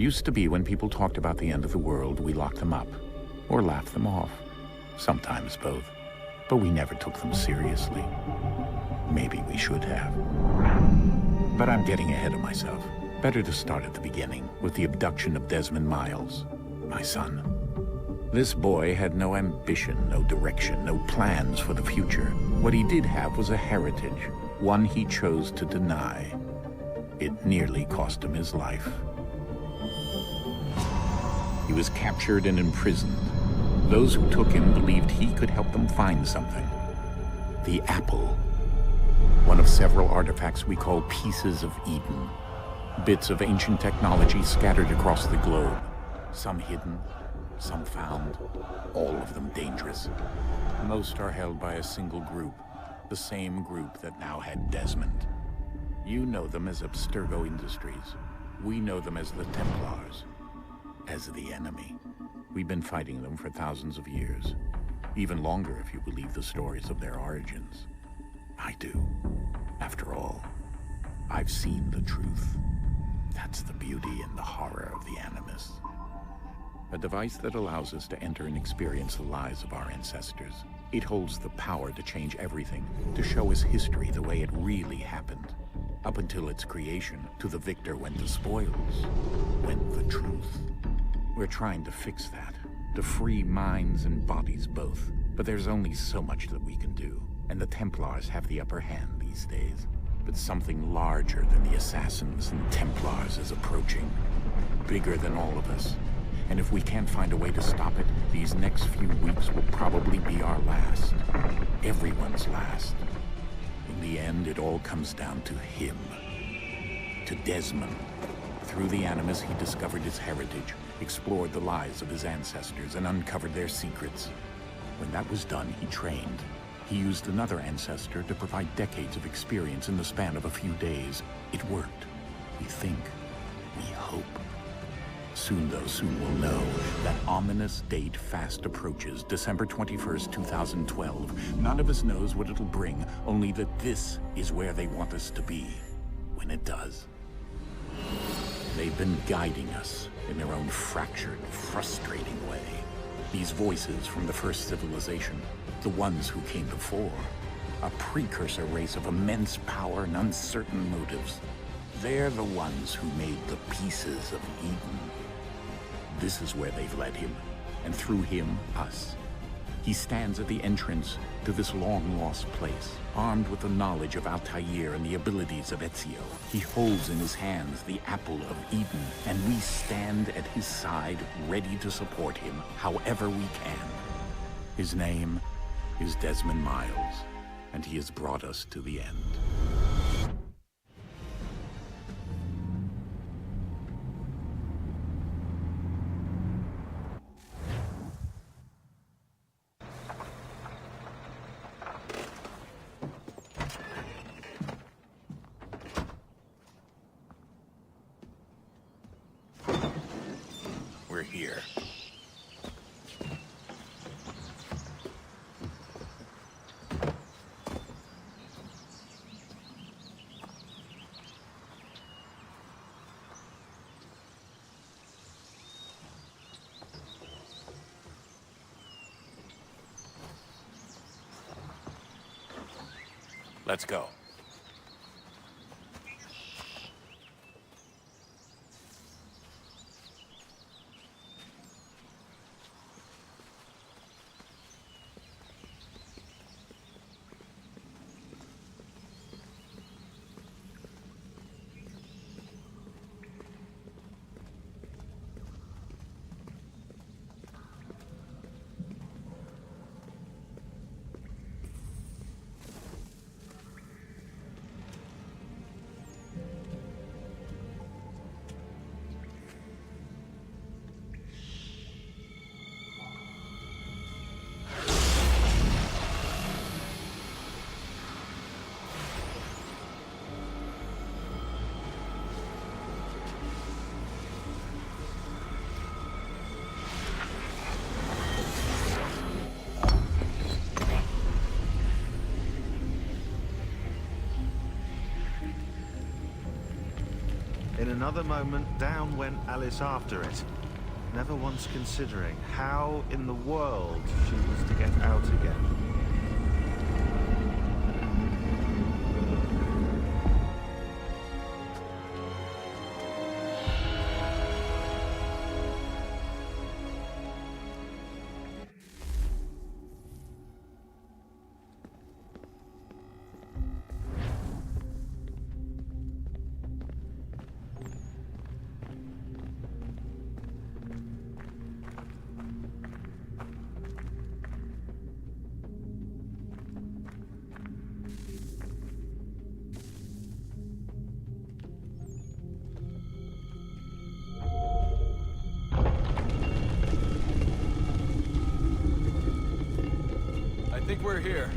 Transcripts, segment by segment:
Used to be when people talked about the end of the world, we locked them up. Or laughed them off. Sometimes both. But we never took them seriously. Maybe we should have. But I'm getting ahead of myself. Better to start at the beginning, with the abduction of Desmond Miles, my son. This boy had no ambition, no direction, no plans for the future. What he did have was a heritage, one he chose to deny. It nearly cost him his life. He was captured and imprisoned. Those who took him believed he could help them find something. The apple. One of several artifacts we call Pieces of Eden. Bits of ancient technology scattered across the globe. Some hidden, some found, all of them dangerous. Most are held by a single group, the same group that now had Desmond. You know them as Abstergo Industries. We know them as the Templars, as the enemy. We've been fighting them for thousands of years, even longer if you believe the stories of their origins. I do. After all, I've seen the truth. That's the beauty and the horror of the Animus. A device that allows us to enter and experience the lives of our ancestors. It holds the power to change everything, to show us history the way it really happened. Up until its creation, to the victor went the spoils, went the truth. We're trying to fix that, to free minds and bodies both. But there's only so much that we can do, and the Templars have the upper hand these days. But something larger than the Assassins and Templars is approaching, bigger than all of us. And if we can't find a way to stop it, these next few weeks will probably be our last. Everyone's last. In the end, it all comes down to him. To Desmond. Through the Animus, he discovered his heritage, explored the lives of his ancestors, and uncovered their secrets. When that was done, he trained. He used another ancestor to provide decades of experience in the span of a few days. It worked. We think. We hope. Soon, though, soon we'll know. That ominous date fast approaches, December 21st, 2012. None of us knows what it'll bring, only that this is where they want us to be, when it does. They've been guiding us in their own fractured, frustrating way. These voices from the first civilization, the ones who came before, a precursor race of immense power and uncertain motives. They're the ones who made the Pieces of Eden. This is where they've led him, and through him, us. He stands at the entrance to this long-lost place, armed with the knowledge of Altair and the abilities of Ezio. He holds in his hands the Apple of Eden, and we stand at his side, ready to support him however we can. His name is Desmond Miles, and he has brought us to the end. We're here. Let's go. another moment, down went Alice after it, never once considering how in the world she was to get out again. I think we're here.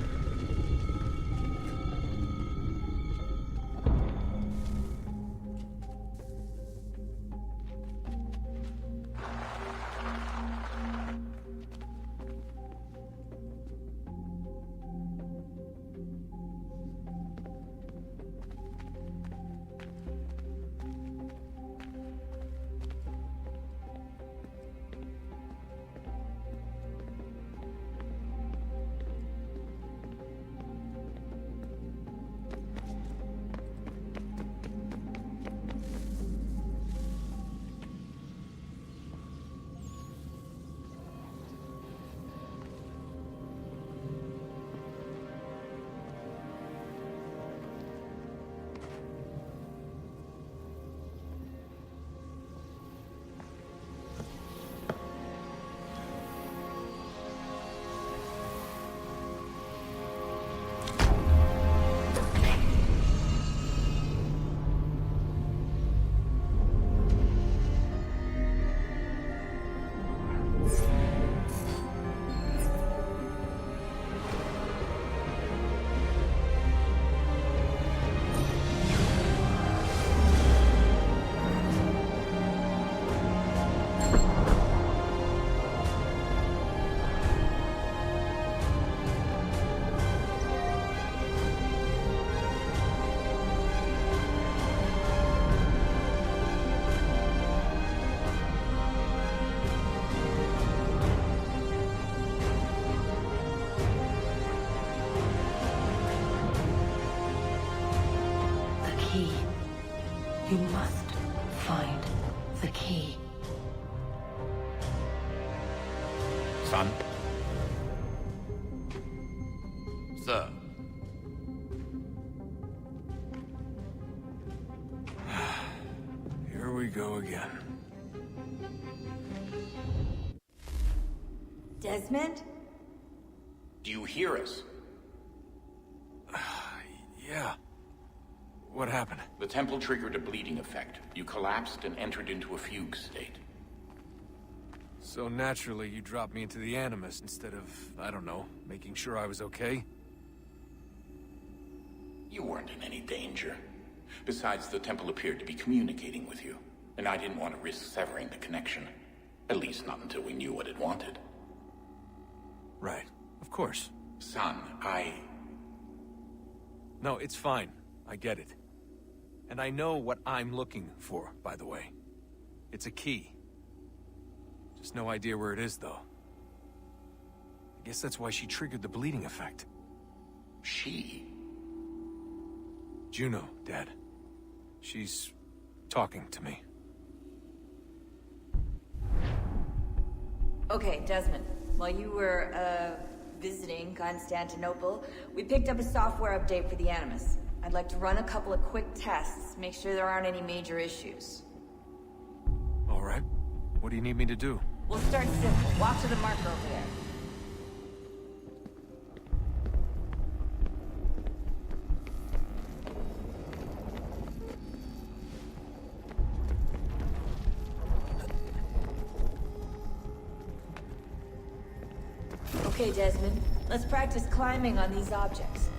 You must find the key. Son? Sir. Here we go again. Desmond? Do you hear us? Yeah. What happened? The temple triggered a bleeding effect. You collapsed and entered into a fugue state. So naturally, you dropped me into the Animus instead of, I don't know, making sure I was okay? You weren't in any danger. Besides, the temple appeared to be communicating with you, and I didn't want to risk severing the connection. At least not until we knew what it wanted. Right. Of course. Son, No, it's fine. I get it. And I know what I'm looking for, by the way. It's a key. Just no idea where it is, though. I guess that's why she triggered the bleeding effect. She? Juno, Dad. She's talking to me. Okay, Desmond. While you were, visiting Constantinople, we picked up a software update for the Animus. I'd like to run a couple of quick tests, make sure there aren't any major issues. All right. What do you need me to do? We'll start simple. Walk to the marker over there. Okay, Desmond. Let's practice climbing on these objects.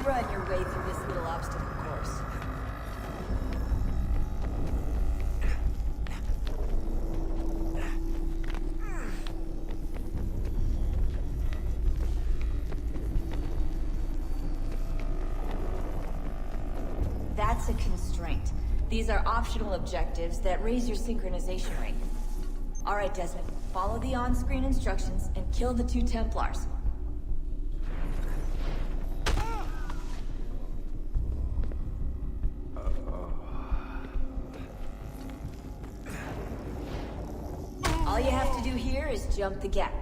run your way through this little obstacle course. That's a constraint. These are optional objectives that raise your synchronization rate. All right, Desmond. Follow the on-screen instructions and kill the 2 Templars. All you have to do here is jump the gap.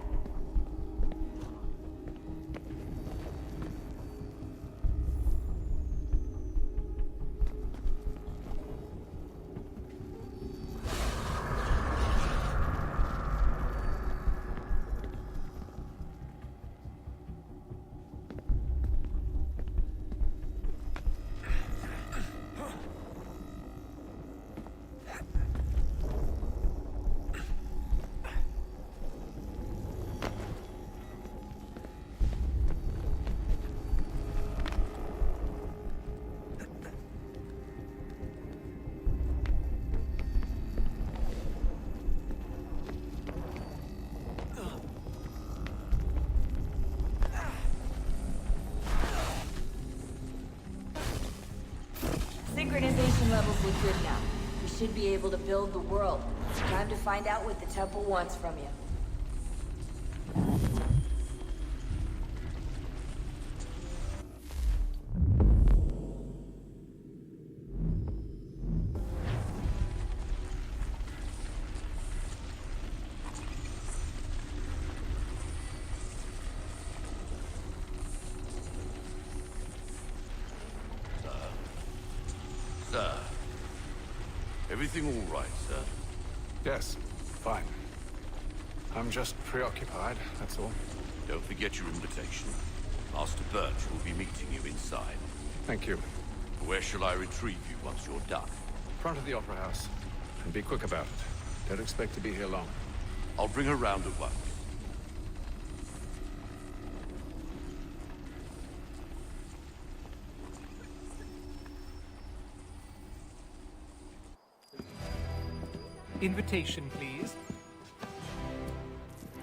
Synchronization levels look good now. We should be able to build the world. Time to find out what the temple wants from you. Sir. Everything all right, sir? Yes, fine. I'm just preoccupied, that's all. Don't forget your invitation. Master Birch will be meeting you inside. Thank you. Where shall I retrieve you once you're done? Front of the Opera House. And be quick about it. Don't expect to be here long. I'll bring her round at once. Invitation, please.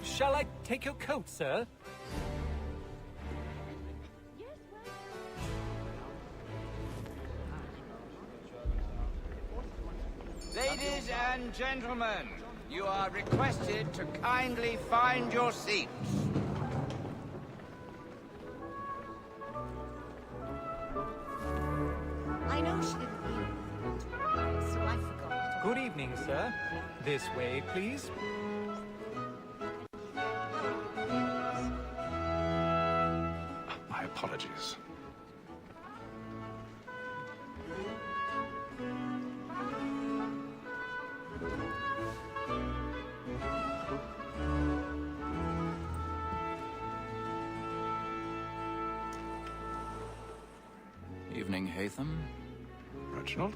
Shall I take your coat, sir? Ladies and gentlemen, you are requested to kindly find your seats. I know she didn't mean it, so I forgot. Good evening, sir. This way, please. My apologies. Evening, Haytham. Reginald?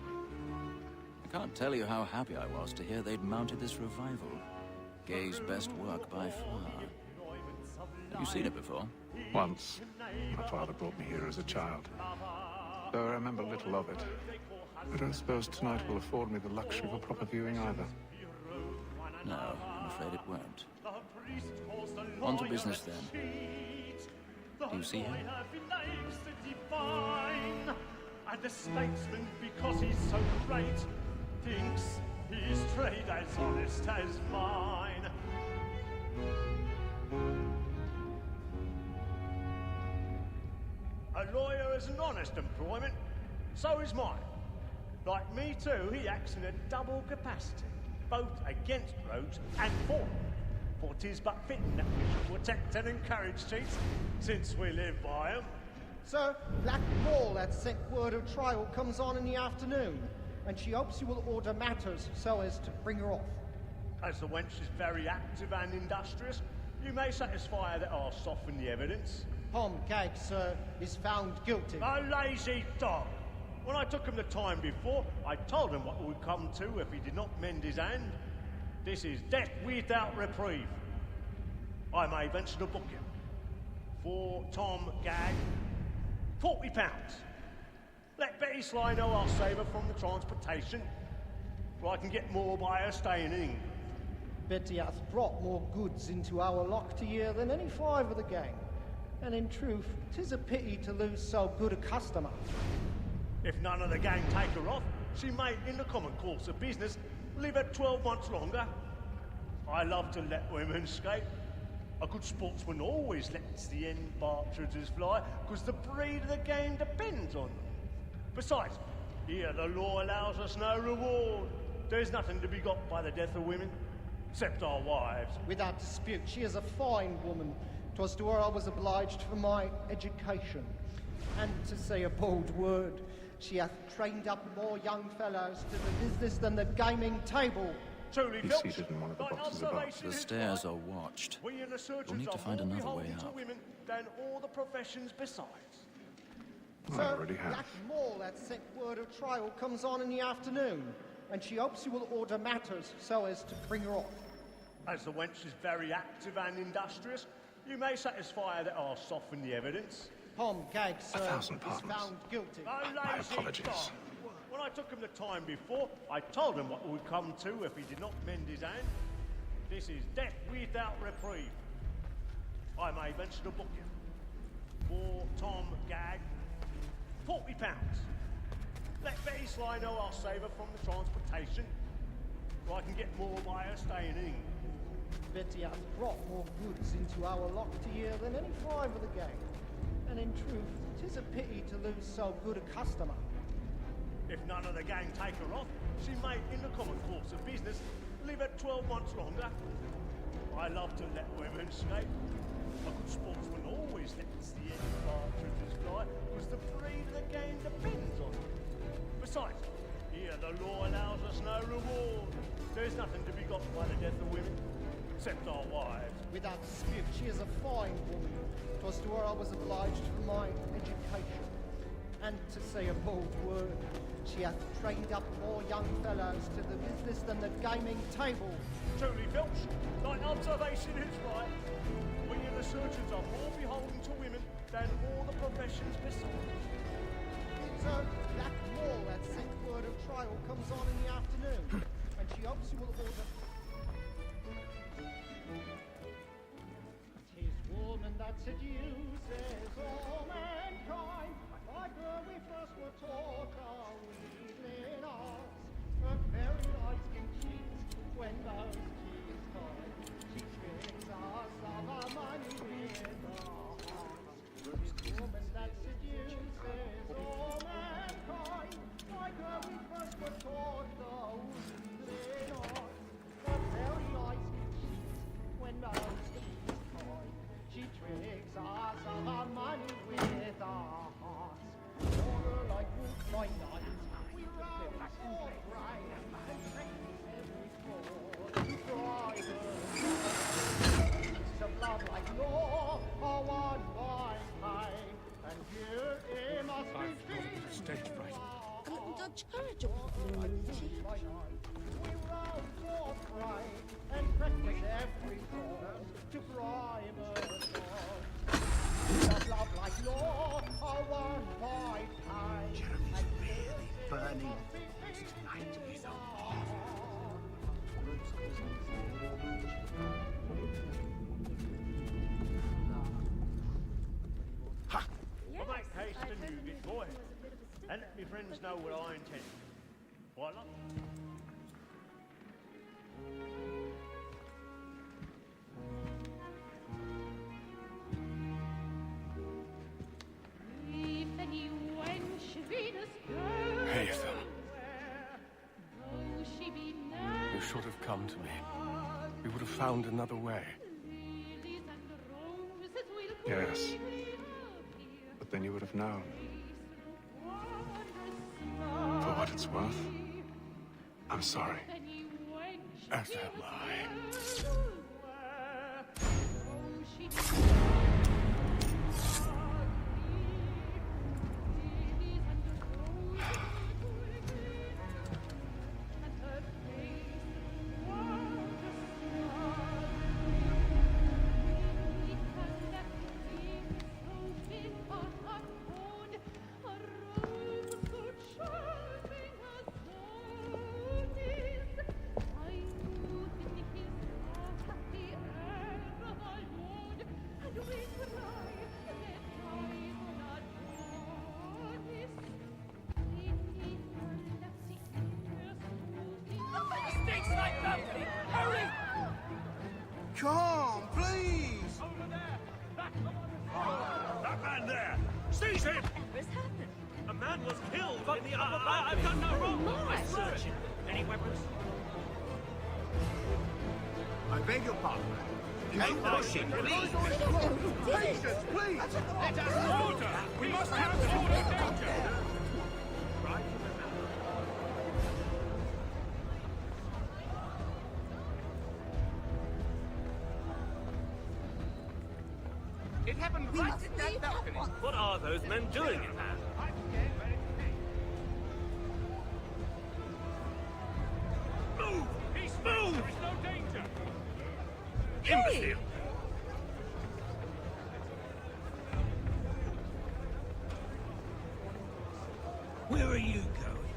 I can't tell you how happy I was to hear they'd mounted this revival. Gay's best work by far. Have you seen it before? Once. My father brought me here as a child. Though I remember little of it. I don't suppose tonight will afford me the luxury of a proper viewing either. No, I'm afraid it won't. On to business then. Do you see him? And the statesman, because he's so great, thinks his trade as honest as mine. A lawyer is an honest employment, so is mine. Like me too, he acts in a double capacity, both against rogues and for them. For 'tis but fitting that we should protect and encourage cheats, since we live by 'em. Sir, Black Wall had sent word of trial comes on in the afternoon, and she hopes you will order matters so as to bring her off. As the wench is very active and industrious, you may satisfy her that I'll soften the evidence. Tom Gag, sir, is found guilty. A lazy dog! When I took him the time before, I told him what would come to if he did not mend his hand. This is death without reprieve. I may venture to book him. For Tom Gag, £40. Let Betty Sly know I'll save her from the transportation, so I can get more by her staying in England. Betty hath brought more goods into our lock to year than any five of the gang. And in truth, 'tis a pity to lose so good a customer. If none of the gang take her off, she may, in the common course of business, live at 12 months longer. I love to let women escape. A good sportsman always lets the end partridges fly, because the breed of the game depends on them. Besides, here the law allows us no reward. There's nothing to be got by the death of women, except our wives. Without dispute, she is a fine woman. 'Twas to her I was obliged for my education. And to say a bold word, she hath trained up more young fellows to the business than the gaming table. Truly, He's seated in one of the boxes above. The stairs are watched. We and the We'll surgeons need to are find more another way beholden to out. women than all the professions besides. I Sir, already have. Black Mall that sent word of trial comes on in the afternoon, and she hopes you will order matters so as to bring her off. As the wench is very active and industrious, you may satisfy her that I'll soften the evidence. Tom Gag, sir, 1,000 is pardons. found guilty. My apologies. When I took him the time before, I told him what it would come to if he did not mend his hand. This is death without reprieve. I may venture to book him. For Tom Gag, £40. Let Betty Sly know I'll save her from the transportation, so I can get more by her staying in England. Betty hath brought more goods into our lock to year than any five of the gang. And in truth, 'tis a pity to lose so good a customer. If none of the gang take her off, she may, in the common course of business, live at 12 months longer. I love to let women escape. A good sportsman always lets the end partridges fly, because the breed of the game depends on them. Besides, here the law allows us no reward. There's nothing to be got by the death of women, except our wives. Without dispute, she is a fine woman. 'Twas to her I was obliged for my education. And to say a bold word, she hath trained up more young fellows to the business than the gaming table. Truly, Filch, thy observation is right. We and the surgeons are more beholden to women than all the professions besides. So, Black Mall that sent word of trial comes on in the afternoon, and she hopes you will order... 'Tis woman that seduces all mankind, like her we first were taught our weakling arts. Her very eyes can cheat when those keys call. She tricks us of our money with her hearts. 'Tis woman that seduces all mankind, like her we first were taught our weakling arts. Her very eyes can cheat when those keys call. She tricks us of our money with our hearts. Order like wolf by night, we rouse all right, and take every floor to drive her. Some love like law, are one by high, and here it must be Stage fright. Dodge courage or we rouse all right, and practice every floor to bribe her. Some love like law, are one by high, and Really burning tonight with a I'll make haste and you get going, and let me friends know what I intend. Voila. Hatham. You should have come to me. We would have found another way. Yes. But then you would have known. For what it's worth, I'm sorry. As am I. him! What's happened? A man was killed in the upper balcony. I've done no wrong. My. I'm searching. Any weapons? I beg your pardon. Keep pushing, please. Patience, please! Let us order! We must have the order of danger! Right. It happened right at that balcony. What are those men doing in there? Move! He's moved! There is no danger! Imbecile! Where are you going?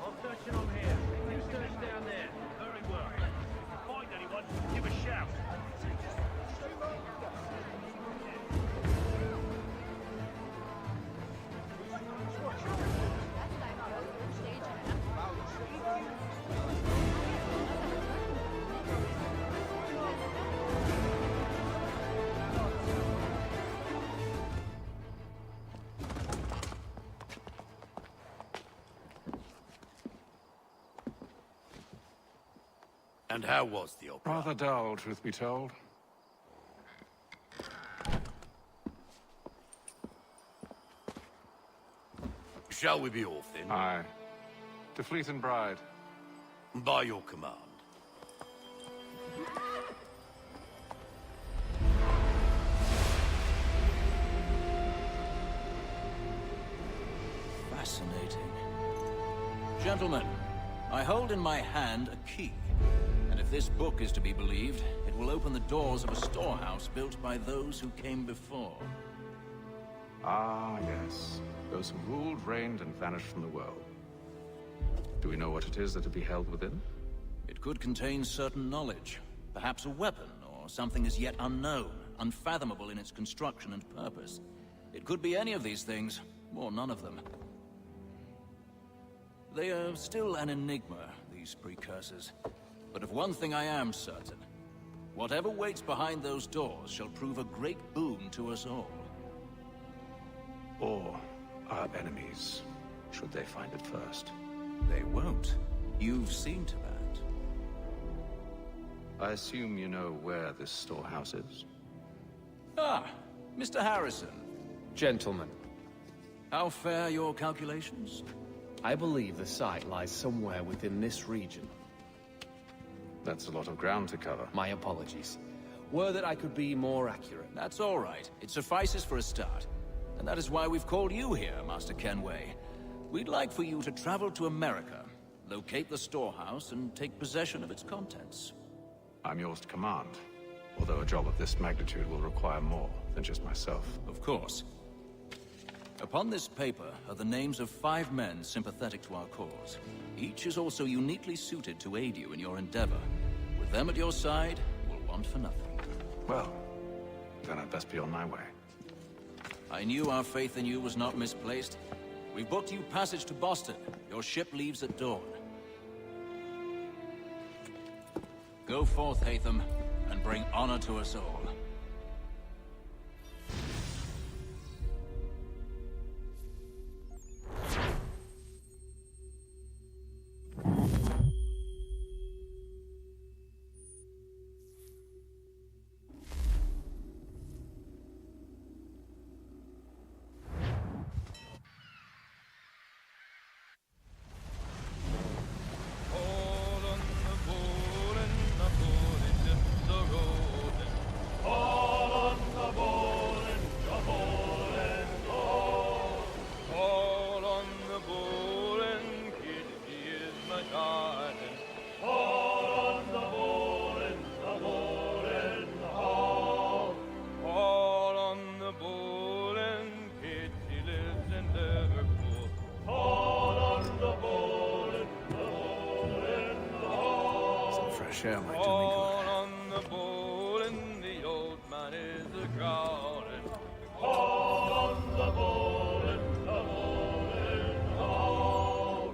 I'm searching on here. You search down there. Very well. If you find anyone, give a shout. And how was the opera? Rather dull, truth be told. Shall we be off then? Aye. To Fleet and Bride. By your command. Fascinating. Gentlemen, I hold in my hand a key. And if this book is to be believed, it will open the doors of a storehouse built by those who came before. Ah, yes. Those who ruled, reigned, and vanished from the world. Do we know what it is that to be held within? It could contain certain knowledge. Perhaps a weapon, or something as yet unknown, unfathomable in its construction and purpose. It could be any of these things, or none of them. They are still an enigma, these precursors. But of one thing I am certain. Whatever waits behind those doors shall prove a great boon to us all. Or our enemies, should they find it first. They won't. You've seen to that. I assume you know where this storehouse is? Ah, Mr. Harrison. Gentlemen, How fare your calculations? I believe the site lies somewhere within this region. That's a lot of ground to cover. My apologies. Were that I could be more accurate. That's all right. It suffices for a start. And that is why we've called you here, Master Kenway. We'd like for you to travel to America, locate the storehouse, and take possession of its contents. I'm yours to command. Although a job of this magnitude will require more than just myself. Of course. Upon this paper are the names of 5 men sympathetic to our cause. Each is also uniquely suited to aid you in your endeavor. With them at your side, we'll want for nothing. Well, then I'd best be on my way. I knew our faith in you was not misplaced. We've booked you passage to Boston. Your ship leaves at dawn. Go forth, Hatham, and bring honor to us all. Share my All on the bowl and the old man is a growling. All on the bowl and the bowl and all.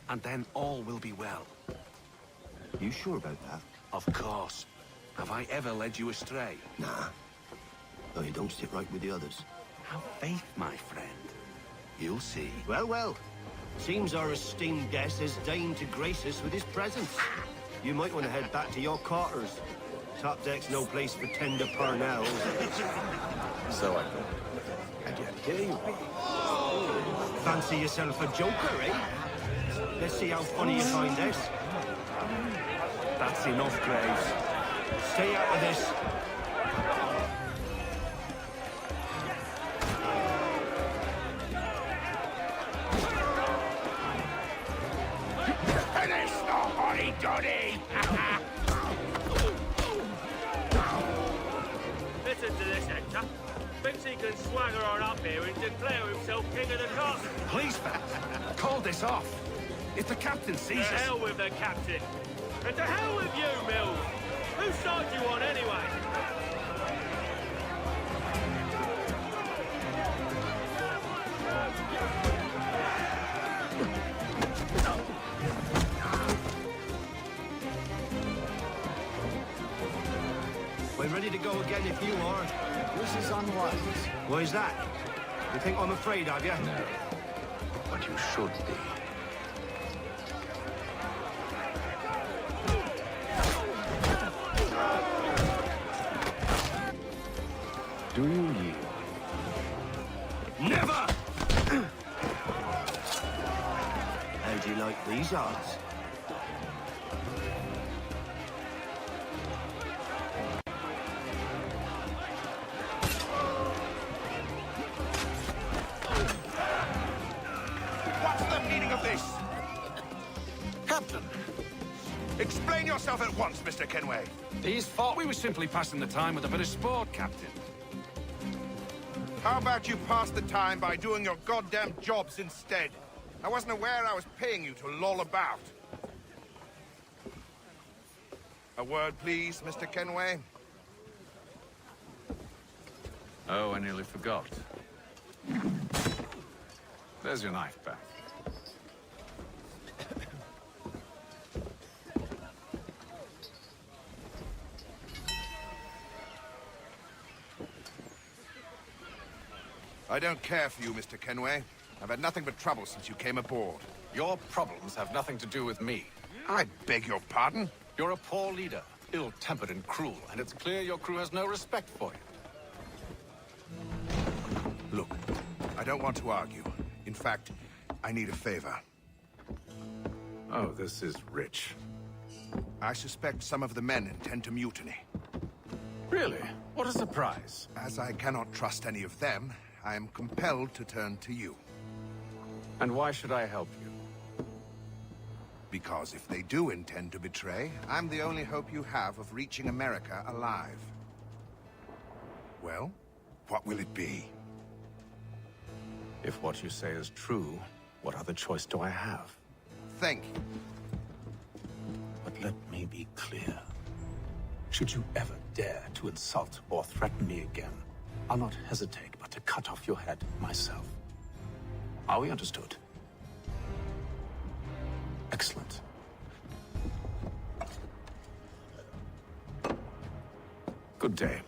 and then all will be well. You sure about that? Of course. Have I ever led you astray? Nah. No, you don't sit right with the others. Have faith, my friend. You'll see. Well, well. Seems our esteemed guest has deigned to grace us with his presence. You might want to head back to your quarters. Top deck's no place for tender parnells. So I thought. And yet here you are. Fancy yourself a joker, eh? Let's see how funny you find this. That's enough, Graves. Stay out of this. Finish the hoddy-doddy! Listen to this, Hector. Thinks he can swagger on up here and declare himself king of the castle. Please, Fat, call this off. If the captain sees To us... hell with the captain. And to hell with you, Mills. Whose side you on, anyway? We're ready to go again if you are. This is unwise. Why is that? You think I'm afraid of you? No. But you should be. Do you yield? Never! How do you like these odds? What's the meaning of this? Captain! Explain yourself at once, Mr. Kenway. These thought we were simply passing the time with a bit of sport, Captain. How about you pass the time by doing your goddamn jobs instead? I wasn't aware I was paying you to loll about. A word, please, Mr. Kenway. Oh, I nearly forgot. There's your knife back. I don't care for you, Mr. Kenway. I've had nothing but trouble since you came aboard. Your problems have nothing to do with me. I beg your pardon? You're a poor leader, ill-tempered and cruel, and it's clear your crew has no respect for you. Look, I don't want to argue. In fact, I need a favor. Oh, this is rich. I suspect some of the men intend to mutiny. Really? What a surprise. As I cannot trust any of them, I am compelled to turn to you. And why should I help you? Because if they do intend to betray, I'm the only hope you have of reaching America alive. Well, what will it be? If what you say is true, what other choice do I have? Think. But let me be clear. Should you ever dare to insult or threaten me again, I'll not hesitate but to cut off your head myself. Are we understood? Excellent. Good day.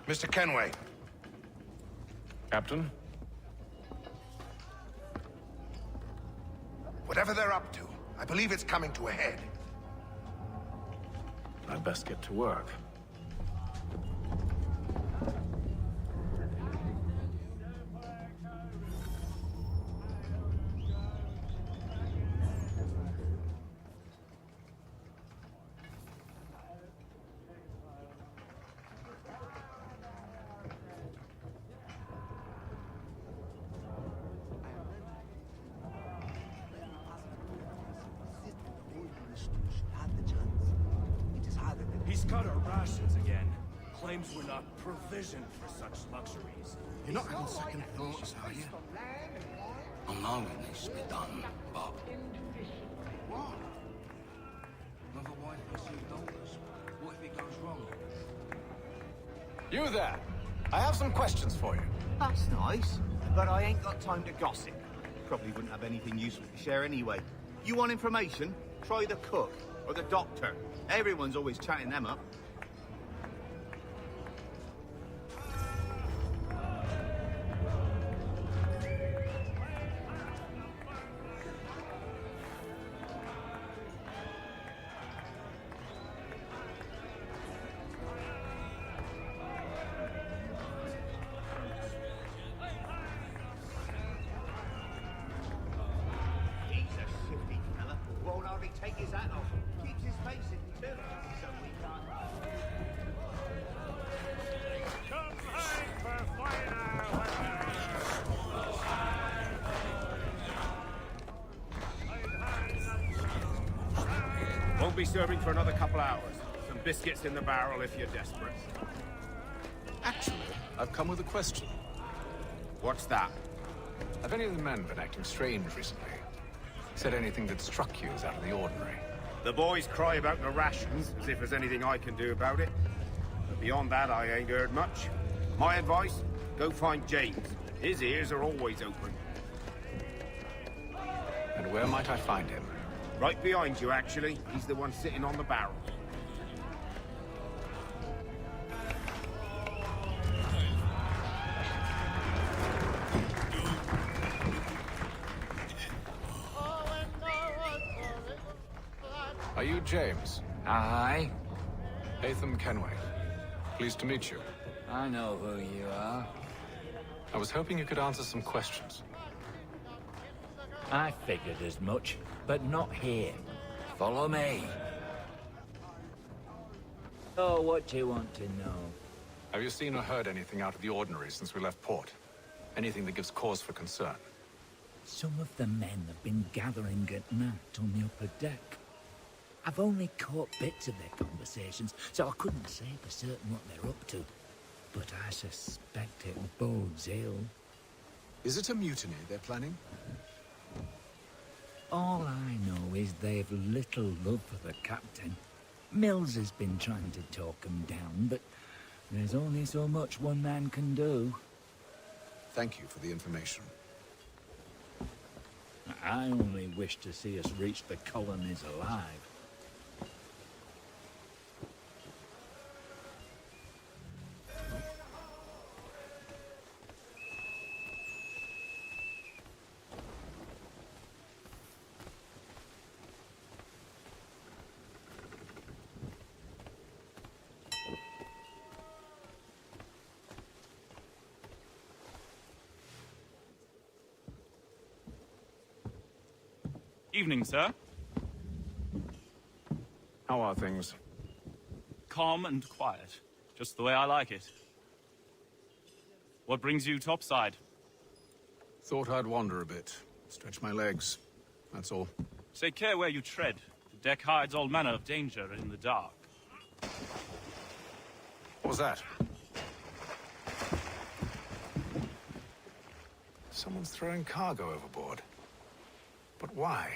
Mr. Kenway. Captain? Whatever they're up to, I believe it's coming to a head. I'd best get to work. He's cut our rations again. Claims we're not provisioned for such luxuries. You're not having second thoughts, are you? I know it needs to be done, but... What? Another wife and 2 daughters. What if it goes wrong? You there! I have some questions for you. That's nice, but I ain't got time to gossip. Probably wouldn't have anything useful to share anyway. You want information? Try the cook or the doctor. Everyone's always chatting them up. He's a shifty fella. Won't hardly take his hat off. Keeps his face in too, so we can't. Come hang for fire! Won't be serving for another couple hours. Some biscuits in the barrel if you're desperate. Actually, I've come with a question. What's that? Have any of the men been acting strange recently? Said anything that struck you as out of the ordinary? The boys cry about the rations, as if there's anything I can do about it. But beyond that, I ain't heard much. My advice, go find James. His ears are always open. And where might I find him? Right behind you, actually. He's the one sitting on the barrel. Are you James? Aye. Haytham Kenway. Pleased to meet you. I know who you are. I was hoping you could answer some questions. I figured as much, but not here. Follow me. Oh, what do you want to know? Have you seen or heard anything out of the ordinary since we left port? Anything that gives cause for concern? Some of the men have been gathering at night on the upper deck. I've only caught bits of their conversations, so I couldn't say for certain what they're up to. But I suspect it bodes ill. Is it a mutiny they're planning? All I know is they've little love for the captain. Mills has been trying to talk him down, but there's only so much one man can do. Thank you for the information. I only wish to see us reach the colonies alive. Evening, sir. How are things? Calm and quiet. Just the way I like it. What brings you topside? Thought I'd wander a bit. Stretch my legs. That's all. Take care where you tread. The deck hides all manner of danger in the dark. What was that? Someone's throwing cargo overboard. But why?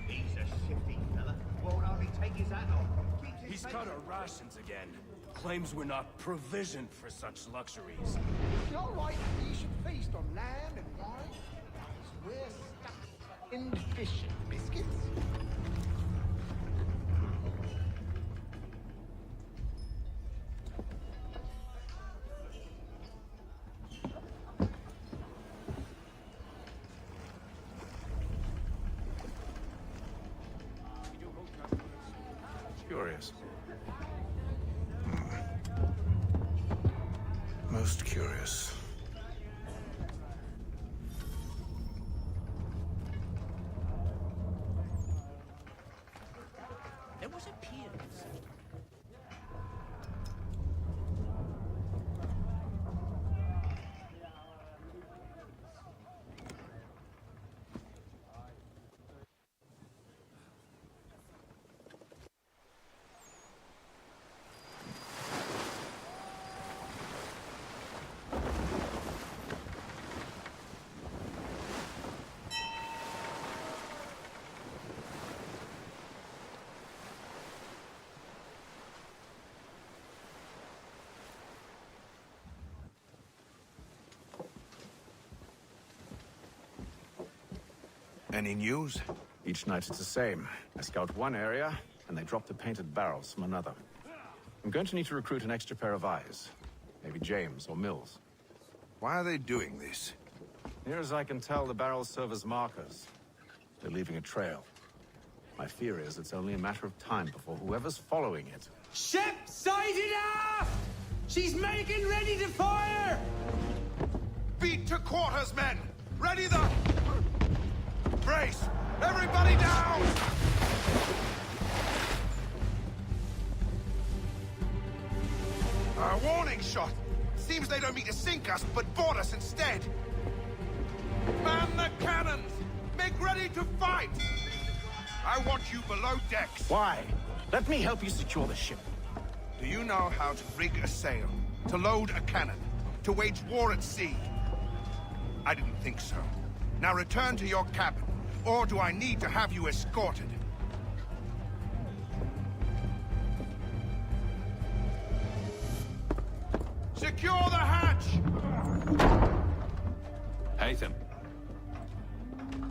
He's a shifty fella. Won't hardly take his hat off. He's cut our rations again. Claims we're not provisioned for such luxuries. You're right, you should feast on lamb and wine. We're stuck in fish and biscuits. Curious. Most curious. There was a pier. Any news? Each night it's the same. I scout one area, and they drop the painted barrels from another. I'm going to need to recruit an extra pair of eyes. Maybe James or Mills. Why are they doing this? Near as I can tell, the barrels serve as markers. They're leaving a trail. My fear is it's only a matter of time before whoever's following it... Ship sighted aft! She's making ready to fire! Beat to quarters, men! Ready the... Brace! Everybody down! A warning shot! Seems they don't mean to sink us, but board us instead! Man the cannons! Make ready to fight! I want you below decks! Why? Let me help you secure the ship. Do you know how to rig a sail? To load a cannon? To wage war at sea? I didn't think so. Now return to your cabin, or do I need to have you escorted? Secure the hatch! Haytham.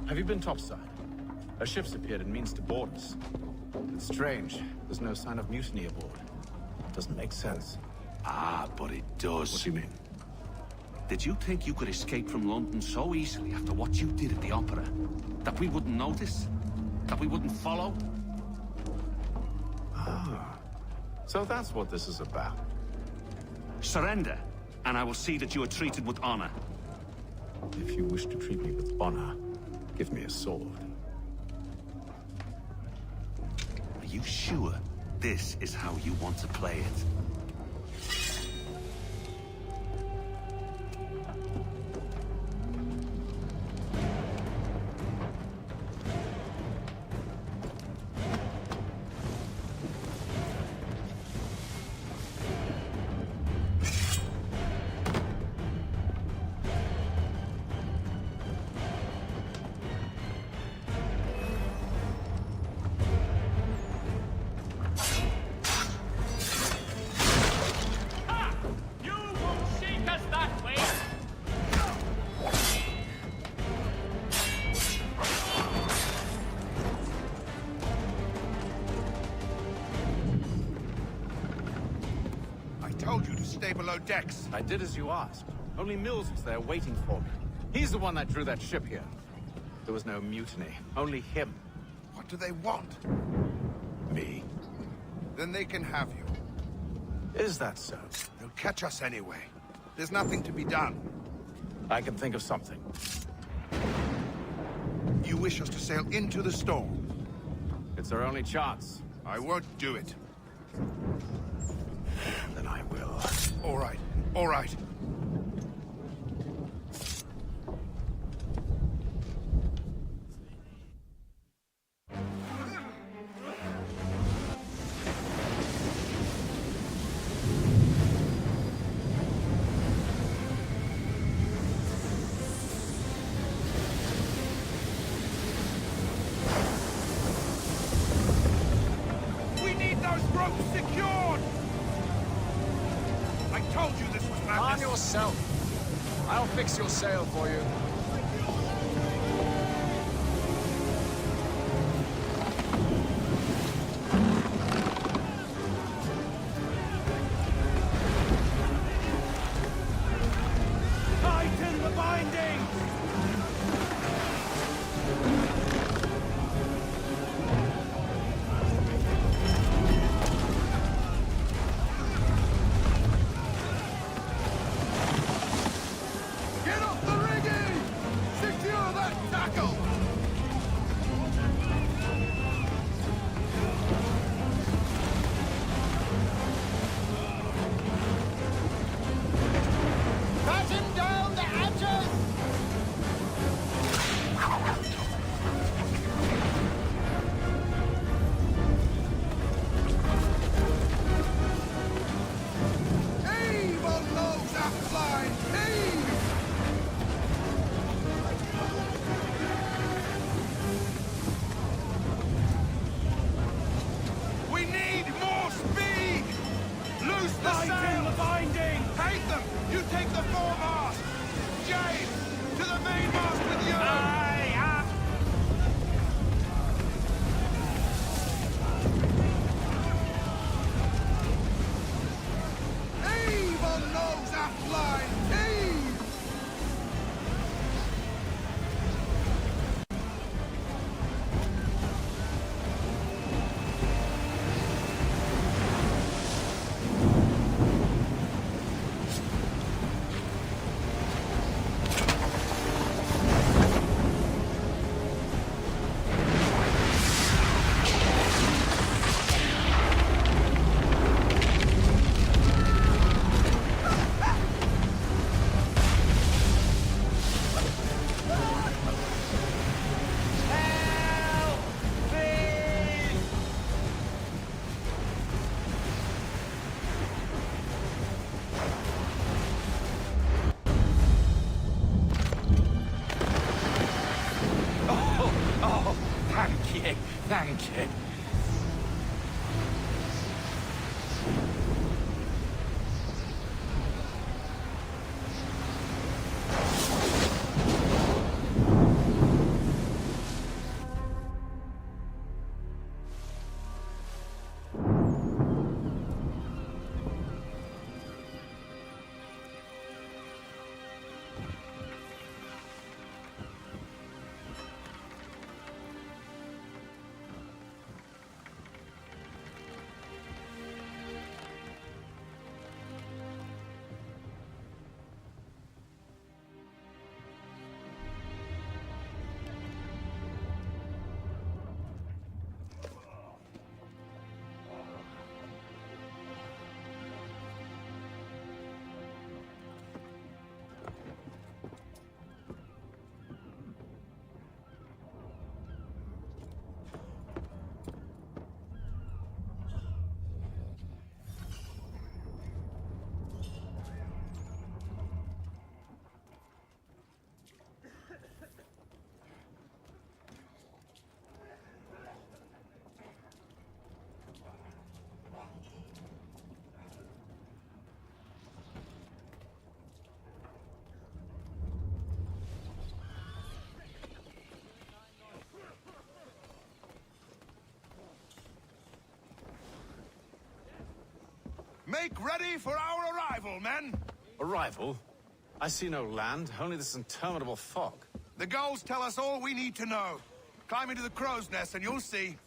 Have you been topside? A ship's appeared and means to board us. It's strange. There's no sign of mutiny aboard. Doesn't make sense. Ah, but it does. What do you mean? Did you think you could escape from London so easily after what you did at the Opera? That we wouldn't notice? That we wouldn't follow? Ah. So that's what this is about. Surrender, and I will see that you are treated with honor. If you wish to treat me with honor, give me a sword. Are you sure this is how you want to play it? Stay below decks. I did as you asked. Only Mills was there waiting for me. He's the one that drew that ship here. There was no mutiny. Only him. What do they want? Me. Then they can have you. Is that so? They'll catch us anyway. There's nothing to be done. I can think of something. You wish us to sail into the storm? It's our only chance. I won't do it. Then I will. All right. All right. We need those ropes secured! yourself. I'll fix your sail for you. Tighten the bindings! Get off the rigging! Secure that tackle! Batten down the hatches! Heave on those aft lines! Heave! We need more speed! Loose the Tighten sail! the binding! Take them! You take the foremast! James! To the mainmast with you! Aye, up! Heave on those aft lines! Heave! Oh, thank you, thank you. Make ready for our arrival, men! Arrival? I see no land, only this interminable fog. The gulls tell us all we need to know. Climb into the crow's nest and you'll see.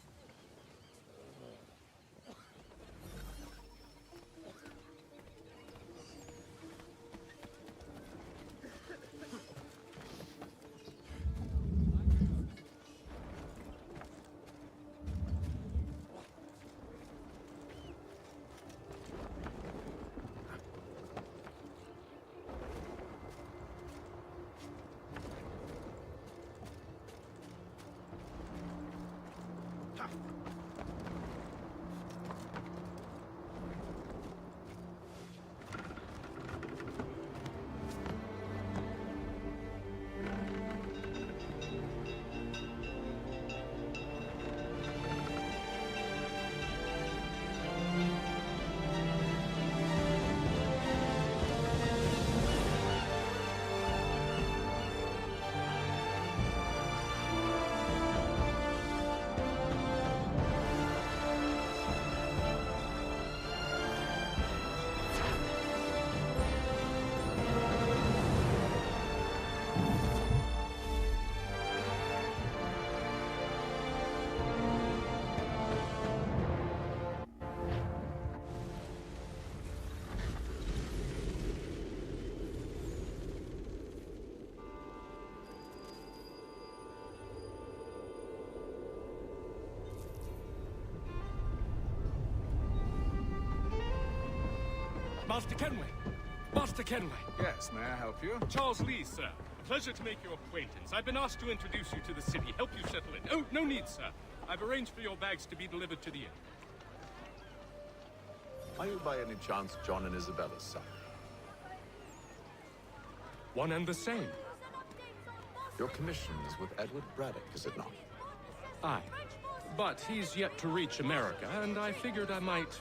Master Kenway! Master Kenway! Yes, may I help you? Charles Lee, sir. A pleasure to make your acquaintance. I've been asked to introduce you to the city, help you settle in. Oh, no need, sir. I've arranged for your bags to be delivered to the inn. Are you by any chance John and Isabella's son? One and the same. Your commission is with Edward Braddock, is it not? Aye. But he's yet to reach America, and I figured I might...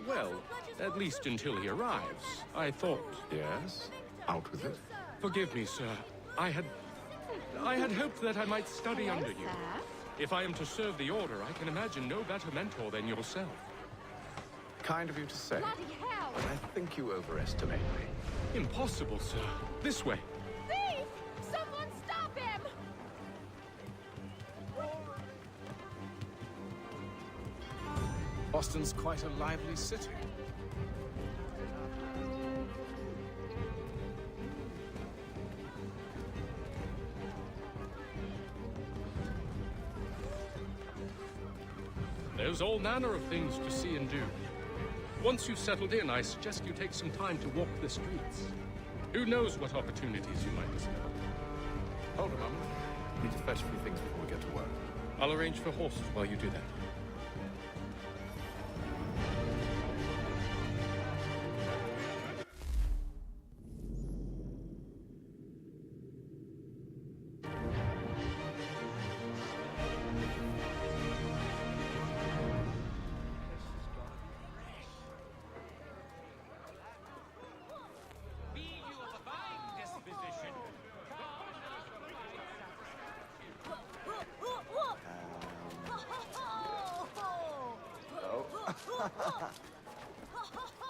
Well, at least until he arrives. I thought... Yes? Out with it. Forgive me, sir. I had hoped that I might study under you. If I am to serve the Order, I can imagine no better mentor than yourself. Kind of you to say. But I think you overestimate me. Impossible, sir. This way. Thief! Someone stop him! Boston's quite a lively city. There's all manner of things to see and do. Once you've settled in, I suggest you take some time to walk the streets. Who knows what opportunities you might discover. Hold a moment. I need to fetch a few things before we get to work. I'll arrange for horses while you do that.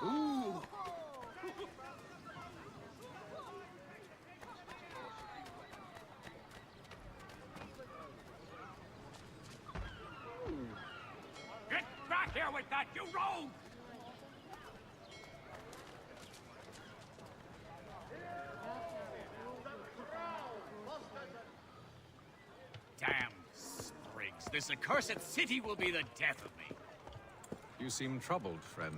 Ooh. Get back here with that, you rogue! Damn sprigs. This accursed city will be the death of me. You seem troubled, friend.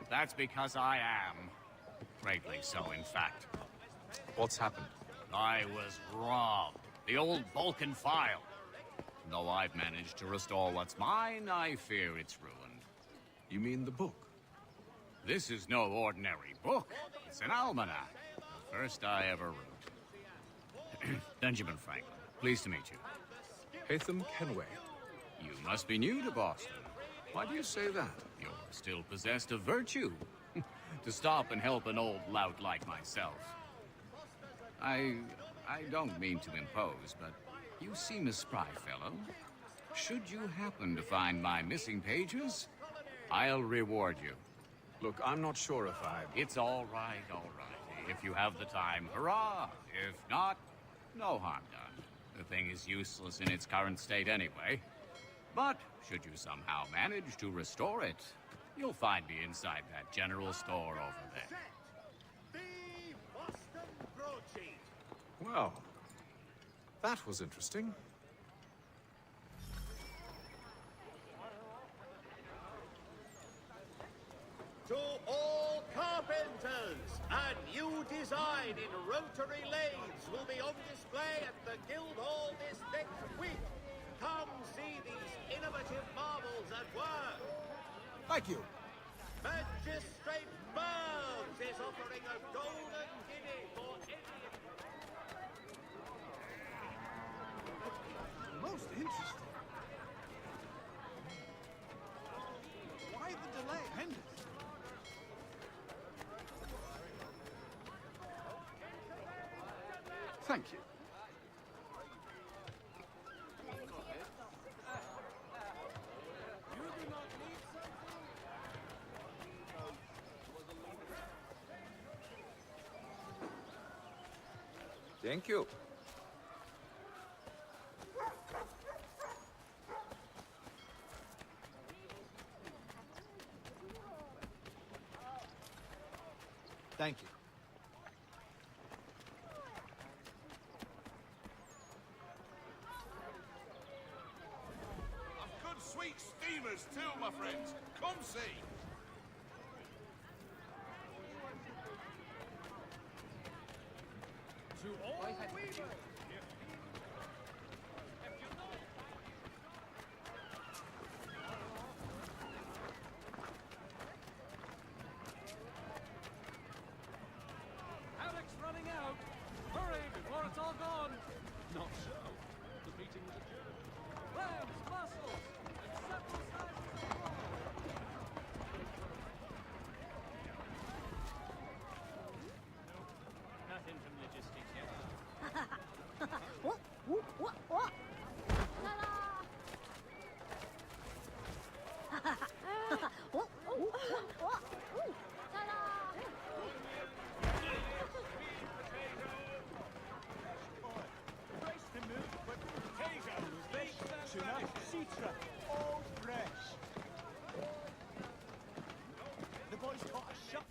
That's because I am. Greatly so, in fact. What's happened? I was robbed. The old Vulcan file. Though I've managed to restore what's mine, I fear it's ruined. You mean the book? This is no ordinary book. It's an almanac. The first I ever wrote. Benjamin Franklin, pleased to meet you. Haytham Kenway. You must be new to Boston. Why do you say that? You're still possessed of virtue. To stop and help an old lout like myself. I don't mean to impose, but you seem a spry fellow. Should you happen to find my missing pages, I'll reward you. Look, I'm not sure if I... It's all right, all right. If you have the time, hurrah! If not, no harm done. The thing is useless in its current state anyway. But should you somehow manage to restore it, you'll find me inside that general store over there. Well, that was interesting. To all carpenters, a new design in rotary lathes will be on display at the Guildhall this next week. Come see these innovative marvels at work. Thank you. Magistrate Burns is offering a golden guinea for any... Most interesting. Why the delay? Henders. Thank you. Thank you. Thank you. I've good sweet steamers too, my friends. Come see. Alec's running out! Hurry before it's all gone! Not so. The meeting was adjourned. Clams, mussels, and several sizes of prawn. Nothing from logistics yet. What? What? Ta-da! What? Ta-da! Brace to move with potatoes, baked tuna, citra, all fresh. The boys got a shot.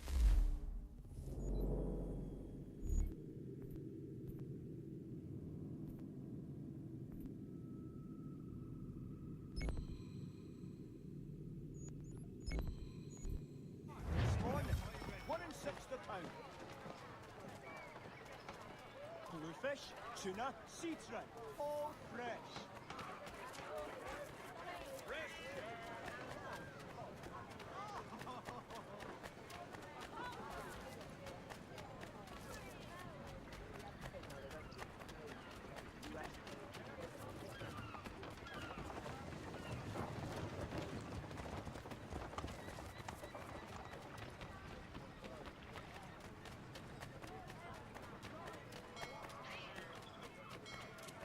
This morning, 1 and 6 the pound. Bluefish, tuna, citra, all fresh.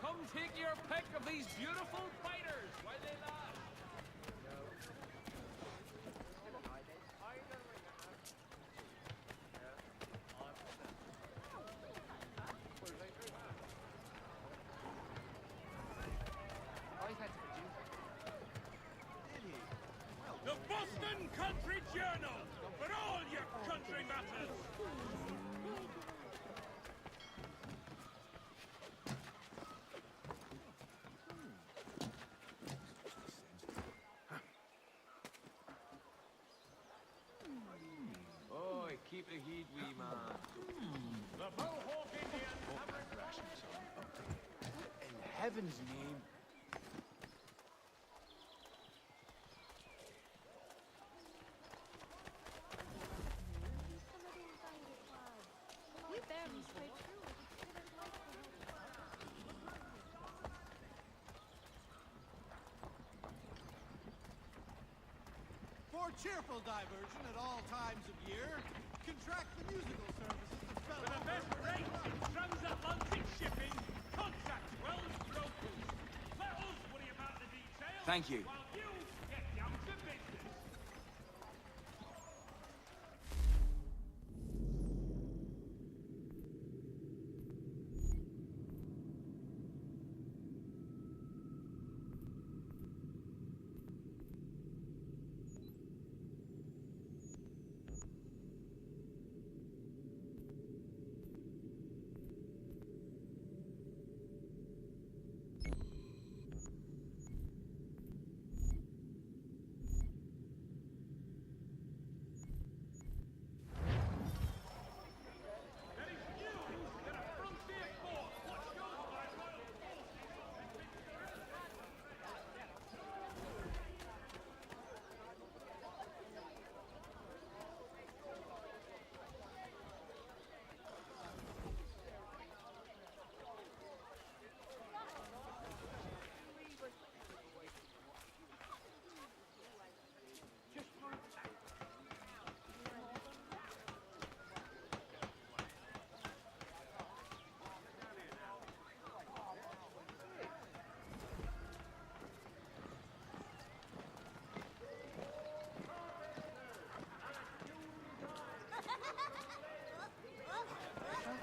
Come take your pick of these beautiful fighters while they last. The Boston Country Journal, for all your country matters. Oi, keep the heat, wee man. The Mohawk Indians have rations. In heaven's name. We barely straight through. For cheerful diversion at all times of year, contract the musical services that spell For the best rates in transatlantic shipping, contact Wells Brokers. Let us worry about the details. Thank you. While you get down to business.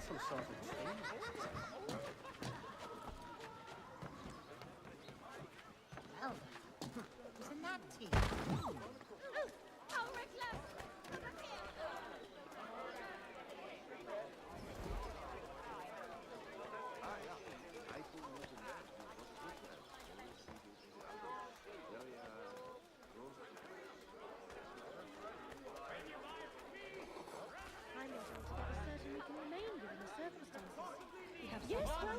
some sort of tree. Well, isn't that tea? Oh, Reckless! Over here! I'm entitled to get the certain we can remain given the circumstances. We have Yes, some well,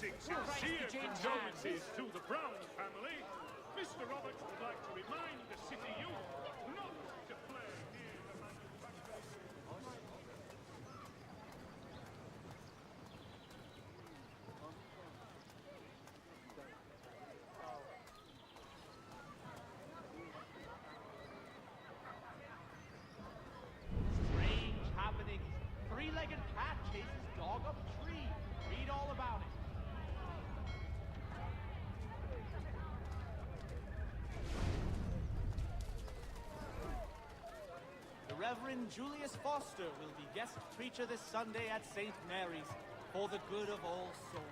Sending sincere condolences to the Brown family, Mr. Roberts would like to remind the city youth not to flare near the manufacturing. Strange happenings. Three-legged cat chases dog up tree. Read all about it. The Reverend Julius Foster will be guest preacher this Sunday at St. Mary's for the good of all souls.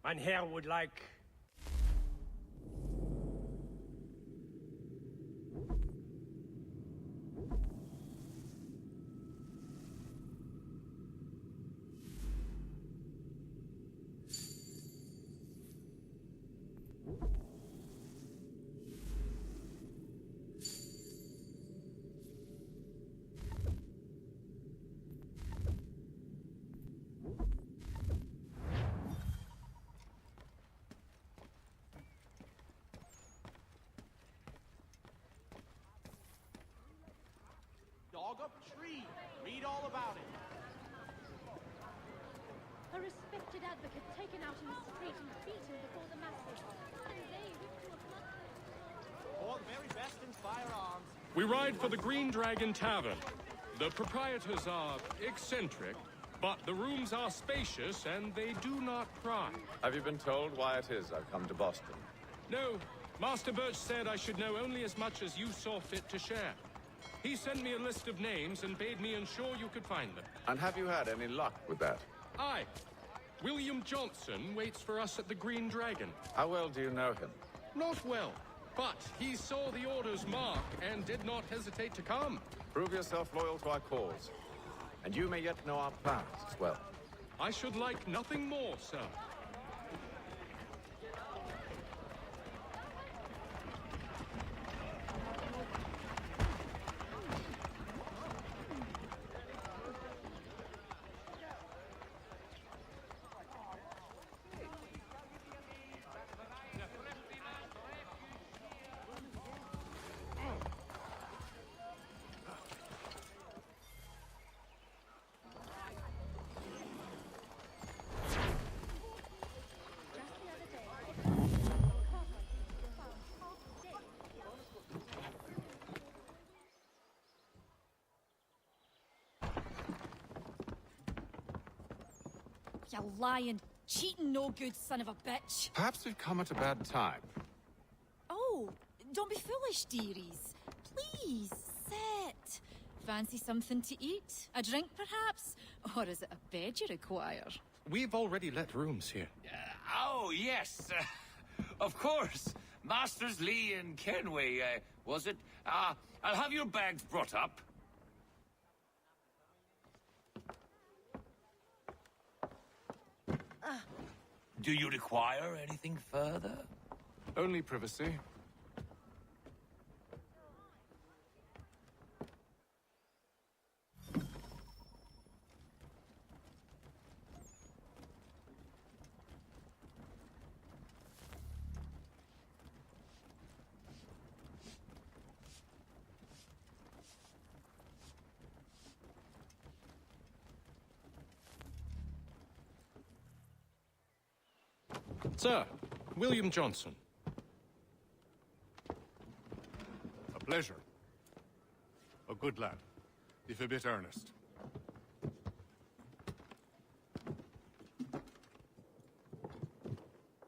Mein Herr would like... Dog up tree. Read all about it. A respected advocate taken out in the street and beaten before the masses. And they ripped to a blood. For the very best in firearms. We ride for the Green Dragon Tavern. The proprietors are eccentric, but the rooms are spacious and they do not pry. Have you been told why it is I've come to Boston? No, Master Birch said I should know only as much as you saw fit to share. He sent me a list of names and bade me ensure you could find them. And have you had any luck with that? Aye. William Johnson waits for us at the Green Dragon. How well do you know him? Not well, but he saw the order's mark and did not hesitate to come. Prove yourself loyal to our cause. And you may yet know our plans as well. I should like nothing more, sir. You lying, cheating, no good son of a bitch. Perhaps we've come at a bad time. Oh, don't be foolish, dearies. Please, sit. Fancy something to eat? A drink, perhaps? Or is it a bed you require? We've already let rooms here. Oh, yes. Of course. Masters Lee and Kenway, was it? I'll have your bags brought up. Do you require anything further? Only privacy. Sir, William Johnson. A pleasure. A good lad, if a bit earnest.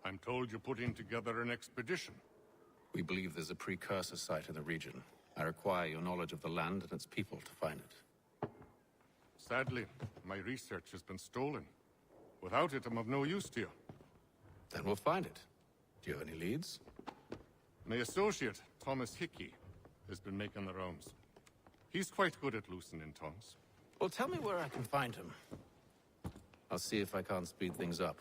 I'm told you're putting together an expedition. We believe there's a precursor site in the region. I require your knowledge of the land and its people to find it. Sadly, my research has been stolen. Without it, I'm of no use to you. Then we'll find it. Do you have any leads? My associate, Thomas Hickey, has been making the rounds. He's quite good at loosening tongues. Well, tell me where I can find him. I'll see if I can't speed things up.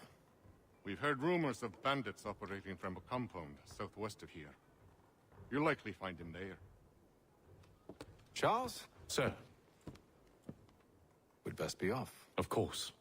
We've heard rumors of bandits operating from a compound southwest of here. You'll likely find him there. Charles? Sir, We'd best be off. of course.